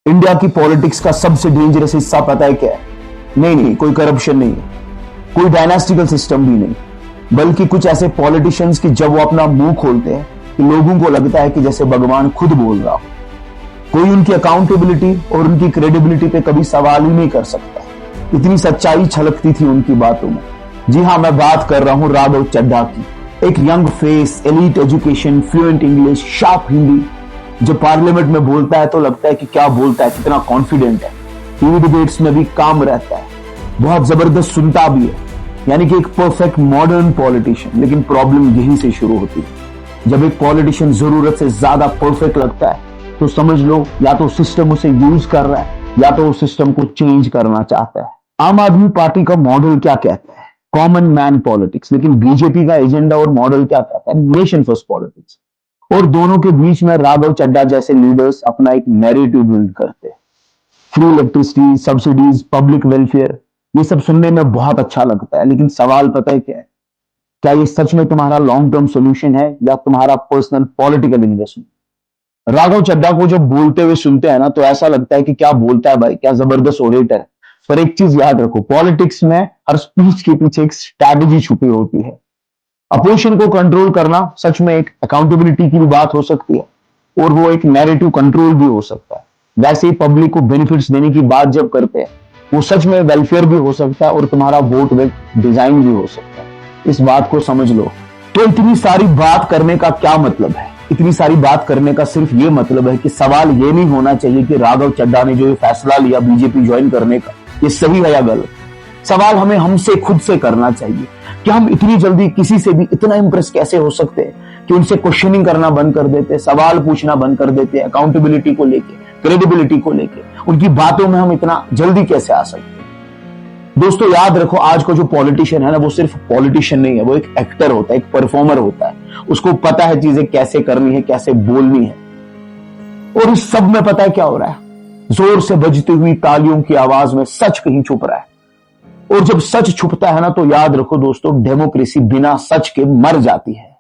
India की politics का सबसे डेंजरस हिस्सा पता है क्या है? नहीं, कोई करप्शन नहीं है, कोई डायनास्टिकल सिस्टम भी नहीं, बल्कि कुछ ऐसे पॉलिटिशियंस की जब वो अपना मुंह खोलते हैं कि लोगों को लगता है कि जैसे भगवान खुद बोल रहा हो। कोई उनकी अकाउंटेबिलिटी और उनकी क्रेडिबिलिटी पे कभी सवाल ही नहीं कर सकता। इतनी सच्चाई छलकती थी उनकी बातों में। जी हाँ, मैं बात कर रहा हूं राघव चड्ढा की। एक young face, elite education, fluent English, sharp Hindi, जब पार्लियामेंट में बोलता है तो लगता है कि क्या बोलता है, कितना कॉन्फिडेंट है। टीवी डिबेट्स में भी काम रहता है, बहुत जबरदस्त सुनता भी है, यानी कि एक परफेक्ट मॉडर्न पॉलिटिशियन। लेकिन प्रॉब्लम यहीं से शुरू होती है। जब एक पॉलिटिशियन जरूरत से ज्यादा परफेक्ट लगता है तो समझ लो या तो सिस्टम उसे यूज कर रहा है या तो उस सिस्टम को चेंज करना चाहता है। आम आदमी पार्टी का मॉडल क्या कहता है? Common man politics. लेकिन बीजेपी का एजेंडा और मॉडल क्या कहता है? Nation first politics. और दोनों के बीच में राघव चड्ढा जैसे लीडर्स अपना एक नैरेटिव बिल्ड करते हैं। Free electricity, subsidies, public welfare, ये सब सुनने में बहुत अच्छा लगता है, लेकिन सवाल पता है क्या है? क्या ये सच में तुम्हारा लॉन्ग टर्म सोल्यूशन है या तुम्हारा personal political investment? Raghav Chadha को जब बोलते हुए सुनते हैं ना तो ऐसा लगता है कि क्या बोलता है भाई, क्या जबरदस्त ओरेटर है। पर एक चीज याद रखो, पॉलिटिक्स में हर स्पीच के पीछे एक स्ट्रैटेजी छुपी होती है। अपोजिशन को कंट्रोल करना सच में एक अकाउंटेबिलिटी की भी बात हो सकती है और वो एक नैरेटिव कंट्रोल भी हो सकता है। वैसे ही पब्लिक को बेनिफिट्स देने की बात जब करते हैं वो सच में वेलफेयर भी हो सकता है और तुम्हारा वोट बैंक डिजाइन भी हो सकता है। इस बात को समझ लो। तो इतनी सारी बात करने का क्या मतलब है? इतनी सारी बात करने का सिर्फ ये मतलब है कि सवाल ये नहीं होना चाहिए कि राघव चड्ढा ने जो ये फैसला लिया बीजेपी ज्वाइन करने का, ये सही है या गलत। सवाल हमें हमसे खुद से करना चाहिए कि हम इतनी जल्दी किसी से भी इतना इंप्रेस कैसे हो सकते हैं कि उनसे क्वेश्चनिंग करना बंद कर देते हैं, सवाल पूछना बंद कर देते हैं, अकाउंटेबिलिटी को लेके, क्रेडिबिलिटी को लेके, उनकी बातों में हम इतना जल्दी कैसे आ सकते हैं। दोस्तों याद रखो, आज का जो पॉलिटिशियन है ना, वो सिर्फ पॉलिटिशियन नहीं है, वो एक एक्टर होता है, एक परफॉर्मर होता है। उसको पता है चीजें कैसे करनी है, कैसे बोलनी है। और इस सब में पता है क्या हो रहा है? जोर से बजती हुई तालियों की आवाज में सच कहीं छुप रहा है। और जब सच छुपता है ना तो याद रखो दोस्तों, डेमोक्रेसी बिना सच के मर जाती है।